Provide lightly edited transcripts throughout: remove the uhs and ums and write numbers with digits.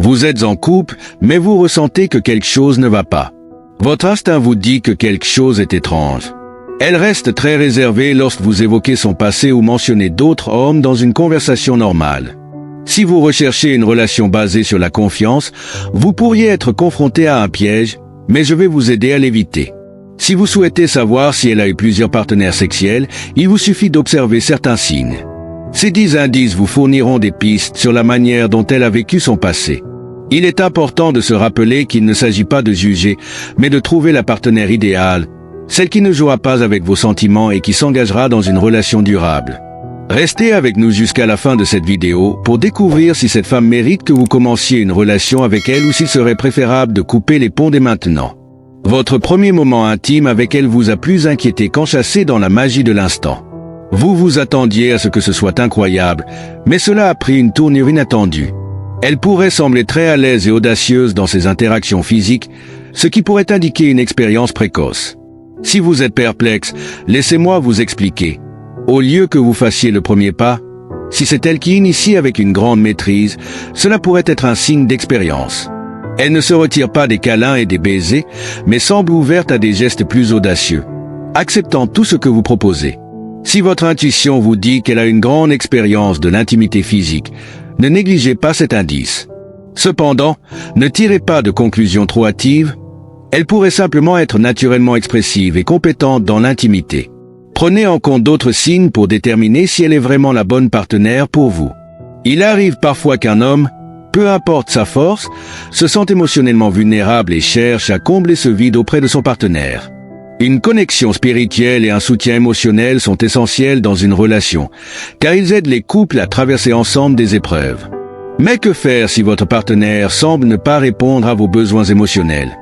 Vous êtes en couple, mais vous ressentez que quelque chose ne va pas. Votre instinct vous dit que quelque chose est étrange. Elle reste très réservée lorsque vous évoquez son passé ou mentionnez d'autres hommes dans une conversation normale. Si vous recherchez une relation basée sur la confiance, vous pourriez être confronté à un piège, mais je vais vous aider à l'éviter. Si vous souhaitez savoir si elle a eu plusieurs partenaires sexuels, il vous suffit d'observer certains signes. Ces 10 indices vous fourniront des pistes sur la manière dont elle a vécu son passé. Il est important de se rappeler qu'il ne s'agit pas de juger, mais de trouver la partenaire idéale, celle qui ne jouera pas avec vos sentiments et qui s'engagera dans une relation durable. Restez avec nous jusqu'à la fin de cette vidéo pour découvrir si cette femme mérite que vous commenciez une relation avec elle ou s'il serait préférable de couper les ponts dès maintenant. Votre premier moment intime avec elle vous a plus inquiété qu'enchâssé dans la magie de l'instant. Vous vous attendiez à ce que ce soit incroyable, mais cela a pris une tournure inattendue. Elle pourrait sembler très à l'aise et audacieuse dans ses interactions physiques, ce qui pourrait indiquer une expérience précoce. Si vous êtes perplexe, laissez-moi vous expliquer. Au lieu que vous fassiez le premier pas, si c'est elle qui initie avec une grande maîtrise, cela pourrait être un signe d'expérience. Elle ne se retire pas des câlins et des baisers, mais semble ouverte à des gestes plus audacieux, acceptant tout ce que vous proposez. Si votre intuition vous dit qu'elle a une grande expérience de l'intimité physique, ne négligez pas cet indice. Cependant, ne tirez pas de conclusions trop hâtives. Elle pourrait simplement être naturellement expressive et compétente dans l'intimité. Prenez en compte d'autres signes pour déterminer si elle est vraiment la bonne partenaire pour vous. Il arrive parfois qu'un homme, peu importe sa force, se sente émotionnellement vulnérable et cherche à combler ce vide auprès de son partenaire. Une connexion spirituelle et un soutien émotionnel sont essentiels dans une relation, car ils aident les couples à traverser ensemble des épreuves. Mais que faire si votre partenaire semble ne pas répondre à vos besoins émotionnels?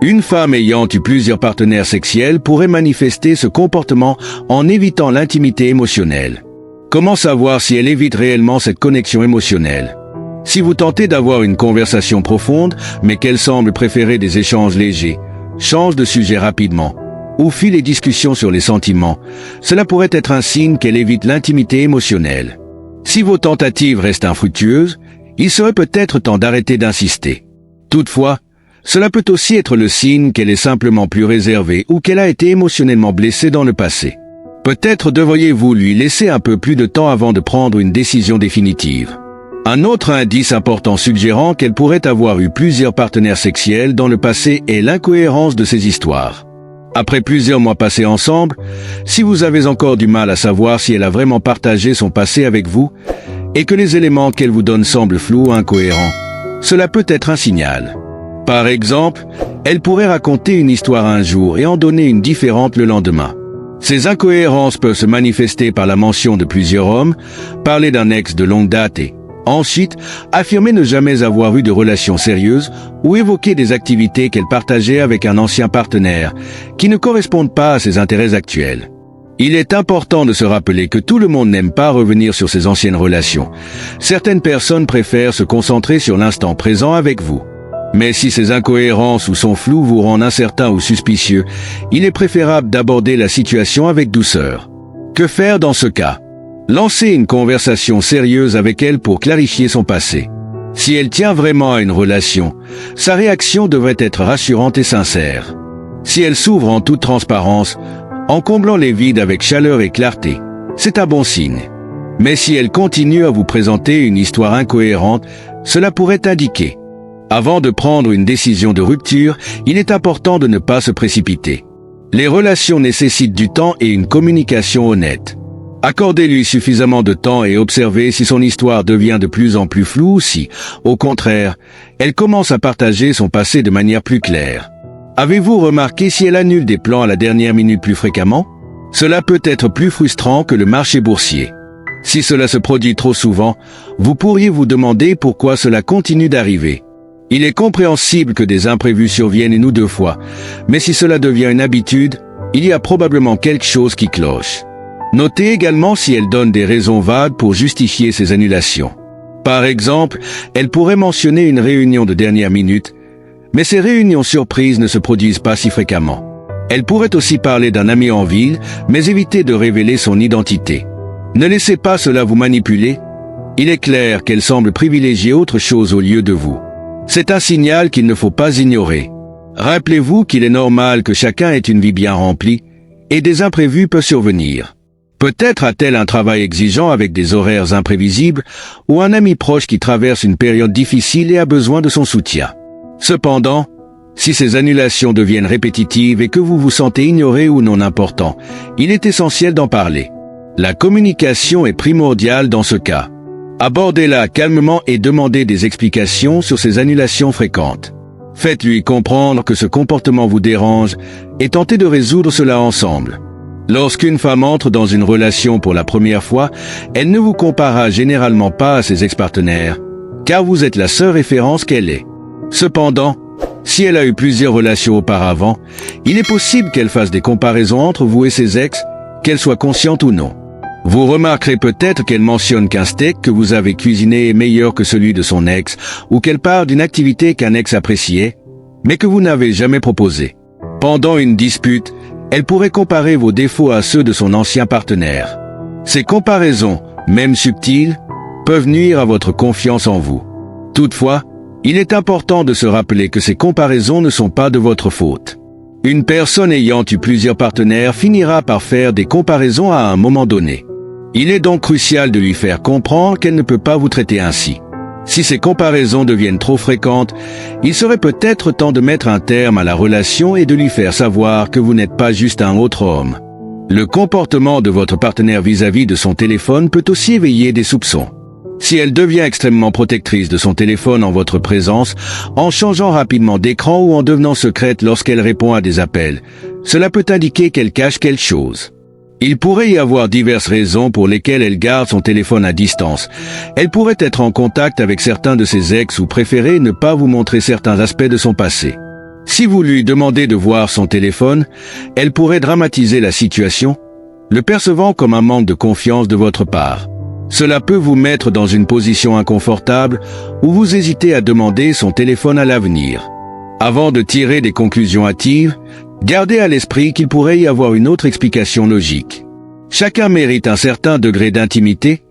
Une femme ayant eu plusieurs partenaires sexuels pourrait manifester ce comportement en évitant l'intimité émotionnelle. Comment savoir si elle évite réellement cette connexion émotionnelle? Si vous tentez d'avoir une conversation profonde, mais qu'elle semble préférer des échanges légers, change de sujet rapidement, ou fuit les discussions sur les sentiments, cela pourrait être un signe qu'elle évite l'intimité émotionnelle. Si vos tentatives restent infructueuses, il serait peut-être temps d'arrêter d'insister. Toutefois, cela peut aussi être le signe qu'elle est simplement plus réservée ou qu'elle a été émotionnellement blessée dans le passé. Peut-être devriez-vous lui laisser un peu plus de temps avant de prendre une décision définitive. Un autre indice important suggérant qu'elle pourrait avoir eu plusieurs partenaires sexuels dans le passé est l'incohérence de ces histoires. Après plusieurs mois passés ensemble, si vous avez encore du mal à savoir si elle a vraiment partagé son passé avec vous et que les éléments qu'elle vous donne semblent flous ou incohérents, cela peut être un signal. Par exemple, elle pourrait raconter une histoire un jour et en donner une différente le lendemain. Ces incohérences peuvent se manifester par la mention de plusieurs hommes, parler d'un ex de longue date et, ensuite, affirmer ne jamais avoir eu de relation sérieuse ou évoquer des activités qu'elle partageait avec un ancien partenaire qui ne correspondent pas à ses intérêts actuels. Il est important de se rappeler que tout le monde n'aime pas revenir sur ses anciennes relations. Certaines personnes préfèrent se concentrer sur l'instant présent avec vous. Mais si ces incohérences ou son flou vous rendent incertain ou suspicieux, il est préférable d'aborder la situation avec douceur. Que faire dans ce cas? Lancez une conversation sérieuse avec elle pour clarifier son passé. Si elle tient vraiment à une relation, sa réaction devrait être rassurante et sincère. Si elle s'ouvre en toute transparence, en comblant les vides avec chaleur et clarté, c'est un bon signe. Mais si elle continue à vous présenter une histoire incohérente, cela pourrait indiquer. Avant de prendre une décision de rupture, il est important de ne pas se précipiter. Les relations nécessitent du temps et une communication honnête. Accordez-lui suffisamment de temps et observez si son histoire devient de plus en plus floue ou si, au contraire, elle commence à partager son passé de manière plus claire. Avez-vous remarqué si elle annule des plans à la dernière minute plus fréquemment? Cela peut être plus frustrant que le marché boursier. Si cela se produit trop souvent, vous pourriez vous demander pourquoi cela continue d'arriver. Il est compréhensible que des imprévus surviennent une ou deux fois, mais si cela devient une habitude, il y a probablement quelque chose qui cloche. Notez également si elle donne des raisons vagues pour justifier ces annulations. Par exemple, elle pourrait mentionner une réunion de dernière minute, mais ces réunions surprises ne se produisent pas si fréquemment. Elle pourrait aussi parler d'un ami en ville, mais éviter de révéler son identité. Ne laissez pas cela vous manipuler. Il est clair qu'elle semble privilégier autre chose au lieu de vous. C'est un signal qu'il ne faut pas ignorer. Rappelez-vous qu'il est normal que chacun ait une vie bien remplie, et des imprévus peuvent survenir. Peut-être a-t-elle un travail exigeant avec des horaires imprévisibles, ou un ami proche qui traverse une période difficile et a besoin de son soutien. Cependant, si ces annulations deviennent répétitives et que vous vous sentez ignoré ou non important, il est essentiel d'en parler. La communication est primordiale dans ce cas. Abordez-la calmement et demandez des explications sur ces annulations fréquentes. Faites-lui comprendre que ce comportement vous dérange et tentez de résoudre cela ensemble. Lorsqu'une femme entre dans une relation pour la première fois, elle ne vous comparera généralement pas à ses ex-partenaires, car vous êtes la seule référence qu'elle ait. Cependant, si elle a eu plusieurs relations auparavant, il est possible qu'elle fasse des comparaisons entre vous et ses ex, qu'elle soit consciente ou non. Vous remarquerez peut-être qu'elle mentionne qu'un steak que vous avez cuisiné est meilleur que celui de son ex, ou qu'elle parle d'une activité qu'un ex appréciait, mais que vous n'avez jamais proposée. Pendant une dispute, elle pourrait comparer vos défauts à ceux de son ancien partenaire. Ces comparaisons, même subtiles, peuvent nuire à votre confiance en vous. Toutefois, il est important de se rappeler que ces comparaisons ne sont pas de votre faute. Une personne ayant eu plusieurs partenaires finira par faire des comparaisons à un moment donné. Il est donc crucial de lui faire comprendre qu'elle ne peut pas vous traiter ainsi. Si ces comparaisons deviennent trop fréquentes, il serait peut-être temps de mettre un terme à la relation et de lui faire savoir que vous n'êtes pas juste un autre homme. Le comportement de votre partenaire vis-à-vis de son téléphone peut aussi éveiller des soupçons. Si elle devient extrêmement protectrice de son téléphone en votre présence, en changeant rapidement d'écran ou en devenant secrète lorsqu'elle répond à des appels, cela peut indiquer qu'elle cache quelque chose. Il pourrait y avoir diverses raisons pour lesquelles elle garde son téléphone à distance. Elle pourrait être en contact avec certains de ses ex ou préférer ne pas vous montrer certains aspects de son passé. Si vous lui demandez de voir son téléphone, elle pourrait dramatiser la situation, le percevant comme un manque de confiance de votre part. Cela peut vous mettre dans une position inconfortable où vous hésitez à demander son téléphone à l'avenir. Avant de tirer des conclusions hâtives, gardez à l'esprit qu'il pourrait y avoir une autre explication logique. Chacun mérite un certain degré d'intimité,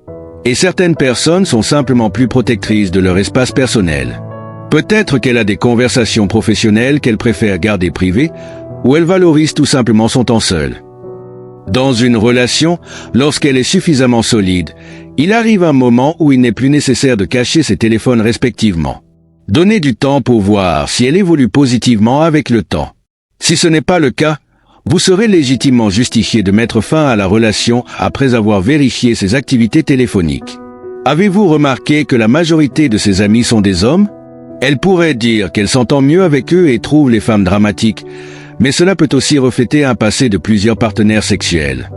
et certaines personnes sont simplement plus protectrices de leur espace personnel. Peut-être qu'elle a des conversations professionnelles qu'elle préfère garder privées, ou elle valorise tout simplement son temps seul. Dans une relation, lorsqu'elle est suffisamment solide, il arrive un moment où il n'est plus nécessaire de cacher ses téléphones respectivement. Donnez du temps pour voir si elle évolue positivement avec le temps. Si ce n'est pas le cas, vous serez légitimement justifié de mettre fin à la relation après avoir vérifié ses activités téléphoniques. Avez-vous remarqué que la majorité de ses amis sont des hommes? Elle pourrait dire qu'elle s'entend mieux avec eux et trouve les femmes dramatiques, mais cela peut aussi refléter un passé de plusieurs partenaires sexuels.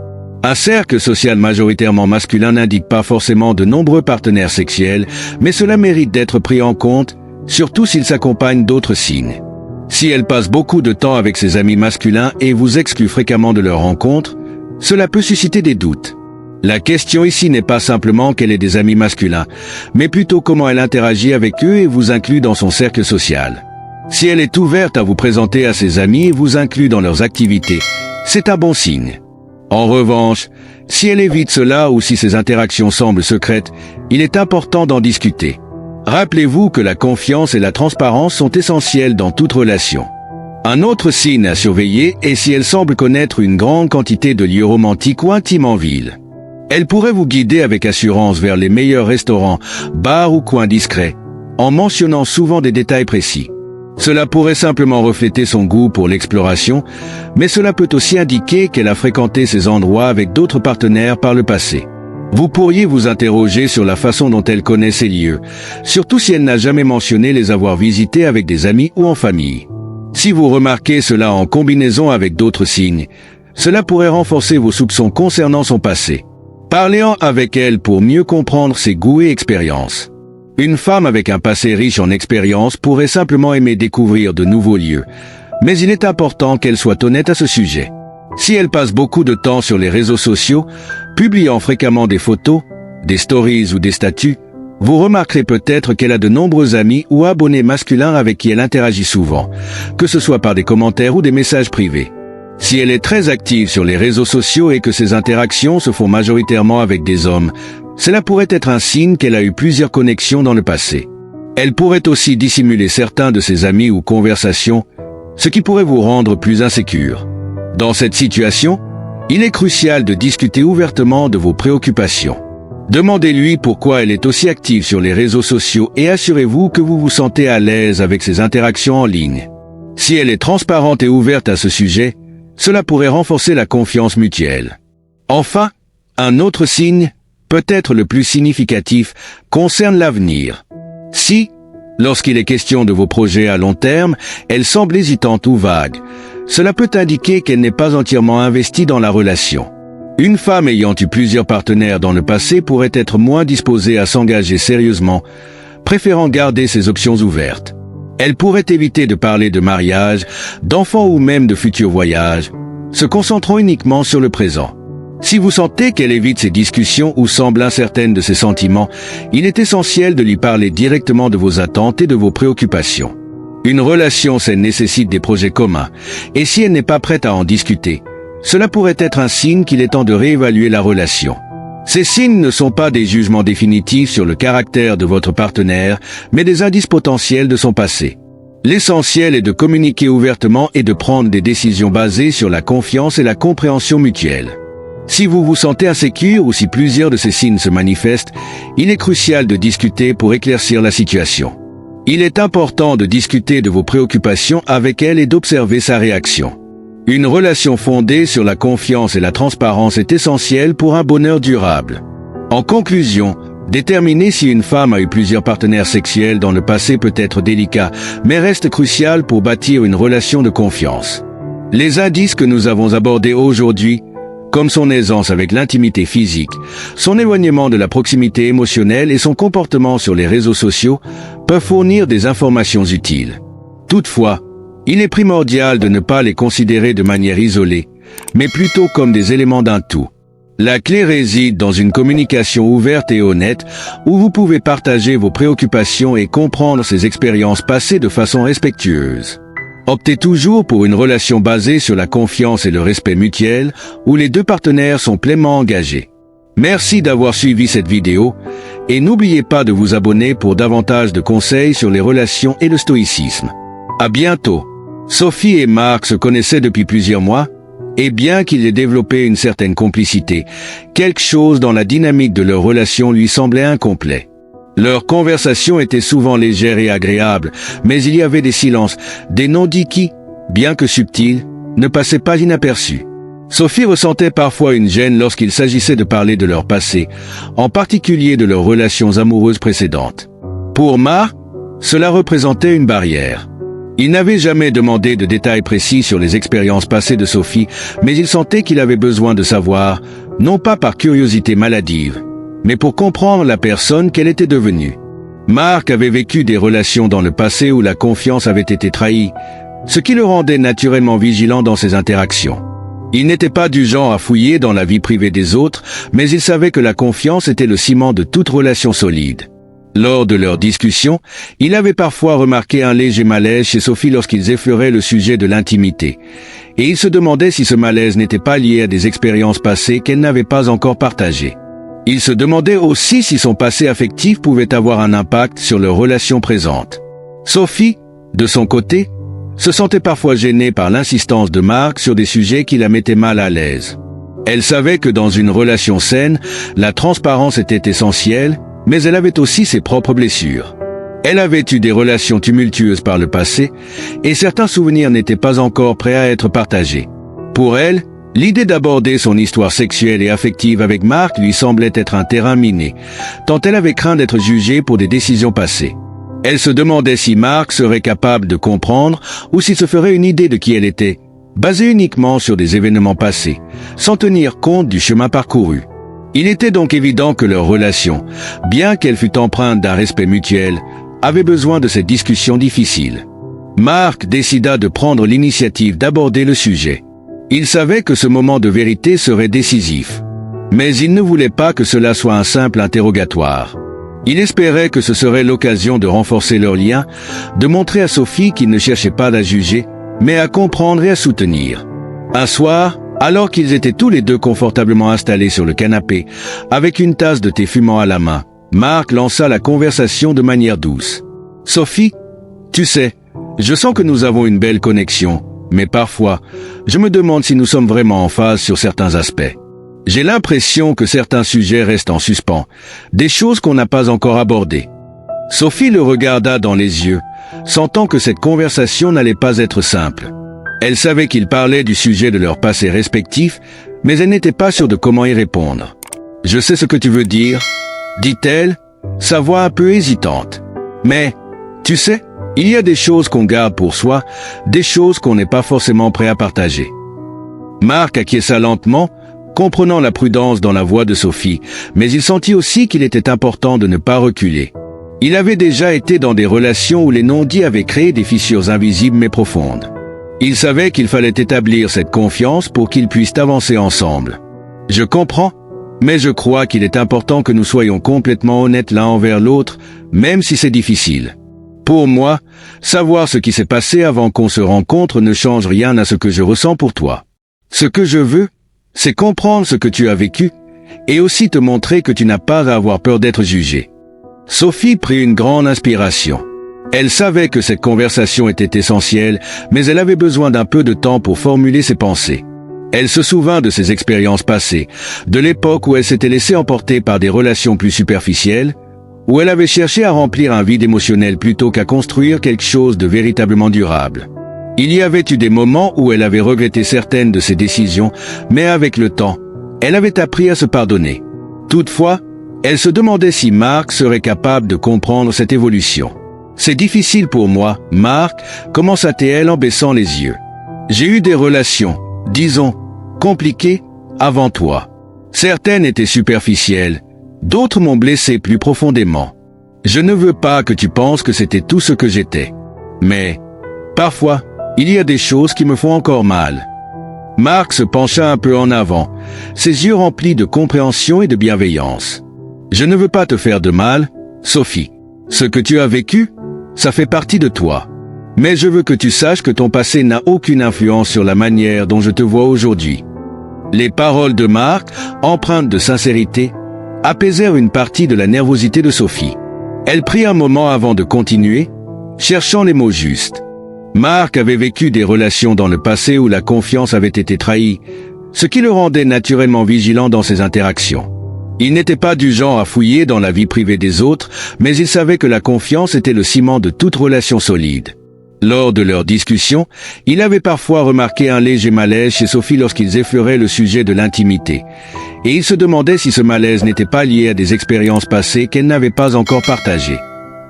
Un cercle social majoritairement masculin n'indique pas forcément de nombreux partenaires sexuels, mais cela mérite d'être pris en compte, surtout s'il s'accompagne d'autres signes. Si elle passe beaucoup de temps avec ses amis masculins et vous exclut fréquemment de leurs rencontres, cela peut susciter des doutes. La question ici n'est pas simplement qu'elle ait des amis masculins, mais plutôt comment elle interagit avec eux et vous inclut dans son cercle social. Si elle est ouverte à vous présenter à ses amis et vous inclut dans leurs activités, c'est un bon signe. En revanche, si elle évite cela ou si ses interactions semblent secrètes, il est important d'en discuter. Rappelez-vous que la confiance et la transparence sont essentielles dans toute relation. Un autre signe à surveiller est si elle semble connaître une grande quantité de lieux romantiques ou intimes en ville. Elle pourrait vous guider avec assurance vers les meilleurs restaurants, bars ou coins discrets, en mentionnant souvent des détails précis. Cela pourrait simplement refléter son goût pour l'exploration, mais cela peut aussi indiquer qu'elle a fréquenté ces endroits avec d'autres partenaires par le passé. Vous pourriez vous interroger sur la façon dont elle connaît ces lieux, surtout si elle n'a jamais mentionné les avoir visités avec des amis ou en famille. Si vous remarquez cela en combinaison avec d'autres signes, cela pourrait renforcer vos soupçons concernant son passé. Parlez-en avec elle pour mieux comprendre ses goûts et expériences. Une femme avec un passé riche en expériences pourrait simplement aimer découvrir de nouveaux lieux, mais il est important qu'elle soit honnête à ce sujet. Si elle passe beaucoup de temps sur les réseaux sociaux, publiant fréquemment des photos, des stories ou des statuts, vous remarquerez peut-être qu'elle a de nombreux amis ou abonnés masculins avec qui elle interagit souvent, que ce soit par des commentaires ou des messages privés. Si elle est très active sur les réseaux sociaux et que ses interactions se font majoritairement avec des hommes, cela pourrait être un signe qu'elle a eu plusieurs connexions dans le passé. Elle pourrait aussi dissimuler certains de ses amis ou conversations, ce qui pourrait vous rendre plus insécure. Dans cette situation, il est crucial de discuter ouvertement de vos préoccupations. Demandez-lui pourquoi elle est aussi active sur les réseaux sociaux et assurez-vous que vous vous sentez à l'aise avec ses interactions en ligne. Si elle est transparente et ouverte à ce sujet, cela pourrait renforcer la confiance mutuelle. Enfin, un autre signe, peut-être le plus significatif, concerne l'avenir. Si, lorsqu'il est question de vos projets à long terme, elle semble hésitante ou vague, cela peut indiquer qu'elle n'est pas entièrement investie dans la relation. Une femme ayant eu plusieurs partenaires dans le passé pourrait être moins disposée à s'engager sérieusement, préférant garder ses options ouvertes. Elle pourrait éviter de parler de mariage, d'enfants ou même de futurs voyages, se concentrant uniquement sur le présent. Si vous sentez qu'elle évite ces discussions ou semble incertaine de ses sentiments, il est essentiel de lui parler directement de vos attentes et de vos préoccupations. Une relation saine nécessite des projets communs, et si elle n'est pas prête à en discuter, cela pourrait être un signe qu'il est temps de réévaluer la relation. Ces signes ne sont pas des jugements définitifs sur le caractère de votre partenaire, mais des indices potentiels de son passé. L'essentiel est de communiquer ouvertement et de prendre des décisions basées sur la confiance et la compréhension mutuelle. Si vous vous sentez insécure ou si plusieurs de ces signes se manifestent, il est crucial de discuter pour éclaircir la situation. Il est important de discuter de vos préoccupations avec elle et d'observer sa réaction. Une relation fondée sur la confiance et la transparence est essentielle pour un bonheur durable. En conclusion, déterminer si une femme a eu plusieurs partenaires sexuels dans le passé peut être délicat, mais reste crucial pour bâtir une relation de confiance. Les indices que nous avons abordés aujourd'hui, comme son aisance avec l'intimité physique, son éloignement de la proximité émotionnelle et son comportement sur les réseaux sociaux, peuvent fournir des informations utiles. Toutefois, il est primordial de ne pas les considérer de manière isolée, mais plutôt comme des éléments d'un tout. La clé réside dans une communication ouverte et honnête, où vous pouvez partager vos préoccupations et comprendre ses expériences passées de façon respectueuse. Optez toujours pour une relation basée sur la confiance et le respect mutuel, où les deux partenaires sont pleinement engagés. Merci d'avoir suivi cette vidéo, et n'oubliez pas de vous abonner pour davantage de conseils sur les relations et le stoïcisme. À bientôt. Sophie et Marc se connaissaient depuis plusieurs mois, et bien qu'ils aient développé une certaine complicité, quelque chose dans la dynamique de leur relation lui semblait incomplet. Leur conversation était souvent légère et agréable, mais il y avait des silences, des non-dits qui, bien que subtils, ne passaient pas inaperçus. Sophie ressentait parfois une gêne lorsqu'il s'agissait de parler de leur passé, en particulier de leurs relations amoureuses précédentes. Pour Marc, cela représentait une barrière. Il n'avait jamais demandé de détails précis sur les expériences passées de Sophie, mais il sentait qu'il avait besoin de savoir, non pas par curiosité maladive, mais pour comprendre la personne qu'elle était devenue. Marc avait vécu des relations dans le passé où la confiance avait été trahie, ce qui le rendait naturellement vigilant dans ses interactions. Il n'était pas du genre à fouiller dans la vie privée des autres, mais il savait que la confiance était le ciment de toute relation solide. Lors de leurs discussions, il avait parfois remarqué un léger malaise chez Sophie lorsqu'ils effleuraient le sujet de l'intimité, et il se demandait si ce malaise n'était pas lié à des expériences passées qu'elle n'avait pas encore partagées. Il se demandait aussi si son passé affectif pouvait avoir un impact sur leur relation présente. Sophie, de son côté, se sentait parfois gênée par l'insistance de Marc sur des sujets qui la mettaient mal à l'aise. Elle savait que dans une relation saine, la transparence était essentielle, mais elle avait aussi ses propres blessures. Elle avait eu des relations tumultueuses par le passé, et certains souvenirs n'étaient pas encore prêts à être partagés. Pour elle, l'idée d'aborder son histoire sexuelle et affective avec Marc lui semblait être un terrain miné, tant elle avait craint d'être jugée pour des décisions passées. Elle se demandait si Marc serait capable de comprendre ou s'il se ferait une idée de qui elle était, basée uniquement sur des événements passés, sans tenir compte du chemin parcouru. Il était donc évident que leur relation, bien qu'elle fût empreinte d'un respect mutuel, avait besoin de cette discussion difficile. Marc décida de prendre l'initiative d'aborder le sujet. Il savait que ce moment de vérité serait décisif. Mais il ne voulait pas que cela soit un simple interrogatoire. Il espérait que ce serait l'occasion de renforcer leur lien, de montrer à Sophie qu'il ne cherchait pas à la juger, mais à comprendre et à soutenir. Un soir, alors qu'ils étaient tous les deux confortablement installés sur le canapé, avec une tasse de thé fumant à la main, Marc lança la conversation de manière douce. Sophie, tu sais, je sens que nous avons une belle connexion, mais parfois, je me demande si nous sommes vraiment en phase sur certains aspects. J'ai l'impression que certains sujets restent en suspens, des choses qu'on n'a pas encore abordées. Sophie le regarda dans les yeux, sentant que cette conversation n'allait pas être simple. Elle savait qu'il parlait du sujet de leur passé respectif, mais elle n'était pas sûre de comment y répondre. « Je sais ce que tu veux dire », dit-elle, sa voix un peu hésitante. « Mais, tu sais, il y a des choses qu'on garde pour soi, des choses qu'on n'est pas forcément prêt à partager. » Marc acquiesça lentement, comprenant la prudence dans la voix de Sophie, mais il sentit aussi qu'il était important de ne pas reculer. Il avait déjà été dans des relations où les non-dits avaient créé des fissures invisibles mais profondes. Il savait qu'il fallait établir cette confiance pour qu'ils puissent avancer ensemble. « Je comprends, mais je crois qu'il est important que nous soyons complètement honnêtes l'un envers l'autre, même si c'est difficile. Pour moi, savoir ce qui s'est passé avant qu'on se rencontre ne change rien à ce que je ressens pour toi. Ce que je veux, c'est comprendre ce que tu as vécu et aussi te montrer que tu n'as pas à avoir peur d'être jugé. » Sophie prit une grande inspiration. Elle savait que cette conversation était essentielle, mais elle avait besoin d'un peu de temps pour formuler ses pensées. Elle se souvint de ses expériences passées, de l'époque où elle s'était laissée emporter par des relations plus superficielles, où elle avait cherché à remplir un vide émotionnel plutôt qu'à construire quelque chose de véritablement durable. Il y avait eu des moments où elle avait regretté certaines de ses décisions, mais avec le temps, elle avait appris à se pardonner. Toutefois, elle se demandait si Marc serait capable de comprendre cette évolution. « C'est difficile pour moi, Marc, commença-t-elle en baissant les yeux. J'ai eu des relations, disons, compliquées, avant toi. Certaines étaient superficielles, d'autres m'ont blessé plus profondément. Je ne veux pas que tu penses que c'était tout ce que j'étais. Mais, parfois, il y a des choses qui me font encore mal. » Marc se pencha un peu en avant, ses yeux remplis de compréhension et de bienveillance. « Je ne veux pas te faire de mal, Sophie. Ce que tu as vécu, ça fait partie de toi. Mais je veux que tu saches que ton passé n'a aucune influence sur la manière dont je te vois aujourd'hui. » Les paroles de Marc, empreintes de sincérité, apaisèrent une partie de la nervosité de Sophie. Elle prit un moment avant de continuer, cherchant les mots justes. Marc avait vécu des relations dans le passé où la confiance avait été trahie, ce qui le rendait naturellement vigilant dans ses interactions. Il n'était pas du genre à fouiller dans la vie privée des autres, mais il savait que la confiance était le ciment de toute relation solide. Lors de leurs discussions, il avait parfois remarqué un léger malaise chez Sophie lorsqu'ils effleuraient le sujet de l'intimité, et il se demandait si ce malaise n'était pas lié à des expériences passées qu'elle n'avait pas encore partagées.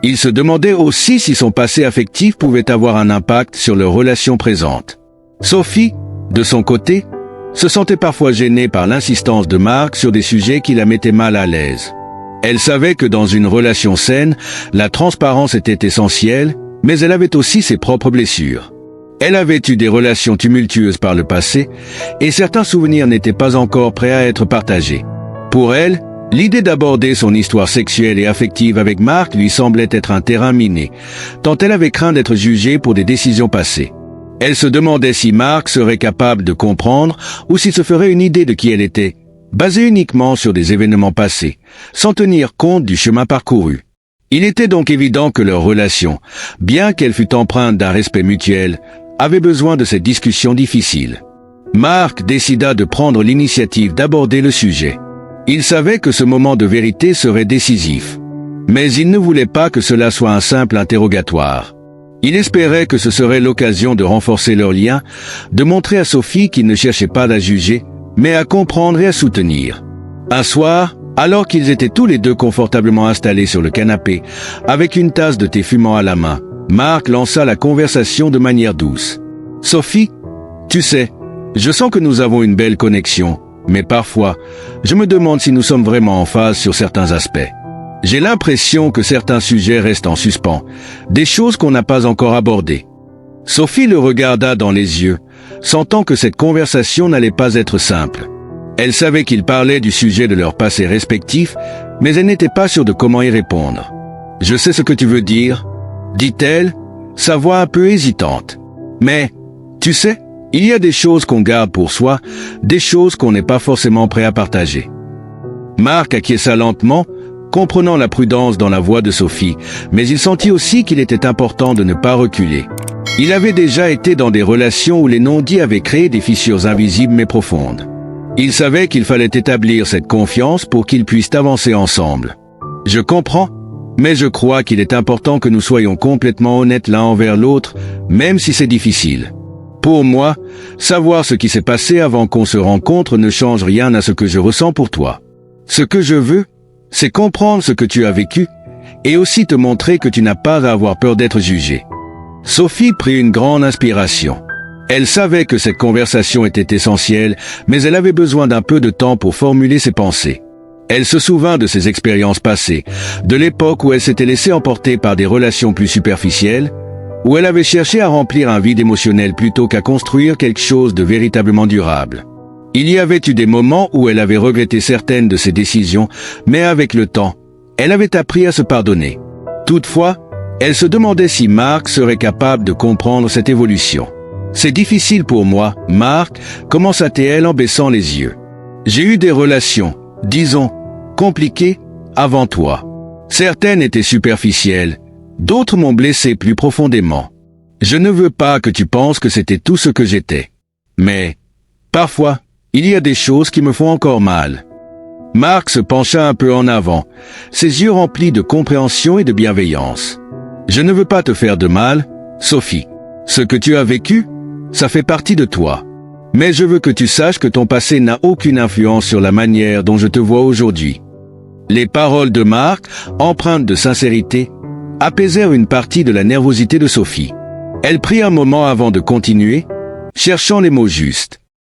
Il se demandait aussi si son passé affectif pouvait avoir un impact sur leur relation présente. Sophie, de son côté, se sentait parfois gênée par l'insistance de Marc sur des sujets qui la mettaient mal à l'aise. Elle savait que dans une relation saine, la transparence était essentielle, mais elle avait aussi ses propres blessures. Elle avait eu des relations tumultueuses par le passé, et certains souvenirs n'étaient pas encore prêts à être partagés. Pour elle, l'idée d'aborder son histoire sexuelle et affective avec Marc lui semblait être un terrain miné, tant elle avait craint d'être jugée pour des décisions passées. Elle se demandait si Marc serait capable de comprendre ou s'il se ferait une idée de qui elle était, basée uniquement sur des événements passés, sans tenir compte du chemin parcouru. Il était donc évident que leur relation, bien qu'elle fût empreinte d'un respect mutuel, avait besoin de cette discussion difficile. Marc décida de prendre l'initiative d'aborder le sujet. Il savait que ce moment de vérité serait décisif. Mais il ne voulait pas que cela soit un simple interrogatoire. Il espérait que ce serait l'occasion de renforcer leur lien, de montrer à Sophie qu'il ne cherchait pas à la juger, mais à comprendre et à soutenir. Un soir, alors qu'ils étaient tous les deux confortablement installés sur le canapé, avec une tasse de thé fumant à la main, Marc lança la conversation de manière douce. « Sophie, tu sais, je sens que nous avons une belle connexion, mais parfois, je me demande si nous sommes vraiment en phase sur certains aspects. J'ai l'impression que certains sujets restent en suspens, des choses qu'on n'a pas encore abordées. » Sophie le regarda dans les yeux, sentant que cette conversation n'allait pas être simple. Elle savait qu'il parlait du sujet de leur passé respectif, mais elle n'était pas sûre de comment y répondre. « Je sais ce que tu veux dire, » dit-elle, sa voix un peu hésitante. « Mais, tu sais, il y a des choses qu'on garde pour soi, des choses qu'on n'est pas forcément prêt à partager. » Marc acquiesça lentement, comprenant la prudence dans la voix de Sophie, mais il sentit aussi qu'il était important de ne pas reculer. Il avait déjà été dans des relations où les non-dits avaient créé des fissures invisibles mais profondes. Il savait qu'il fallait établir cette confiance pour qu'ils puissent avancer ensemble. Je comprends, mais je crois qu'il est important que nous soyons complètement honnêtes l'un envers l'autre, même si c'est difficile. Pour moi, savoir ce qui s'est passé avant qu'on se rencontre ne change rien à ce que je ressens pour toi. Ce que je veux, c'est comprendre ce que tu as vécu, et aussi te montrer que tu n'as pas à avoir peur d'être jugé. Sophie prit une grande inspiration. Elle savait que cette conversation était essentielle, mais elle avait besoin d'un peu de temps pour formuler ses pensées. Elle se souvint de ses expériences passées, de l'époque où elle s'était laissée emporter par des relations plus superficielles, où elle avait cherché à remplir un vide émotionnel plutôt qu'à construire quelque chose de véritablement durable. Il y avait eu des moments où elle avait regretté certaines de ses décisions, mais avec le temps, elle avait appris à se pardonner. Toutefois, elle se demandait si Marc serait capable de comprendre cette évolution. « C'est difficile pour moi, Marc, commença-t-elle en baissant les yeux. J'ai eu des relations, disons, compliquées, avant toi. Certaines étaient superficielles, d'autres m'ont blessé plus profondément. Je ne veux pas que tu penses que c'était tout ce que j'étais. Mais, parfois, il y a des choses qui me font encore mal. » Marc se pencha un peu en avant, ses yeux remplis de compréhension et de bienveillance. « Je ne veux pas te faire de mal, Sophie. Ce que tu as vécu, ça fait partie de toi. Mais je veux que tu saches que ton passé n'a aucune influence sur la manière dont je te vois aujourd'hui. » Les paroles de Marc, empreintes de sincérité, apaisèrent une partie de la nervosité de Sophie. Elle prit un moment avant de continuer, cherchant les mots justes.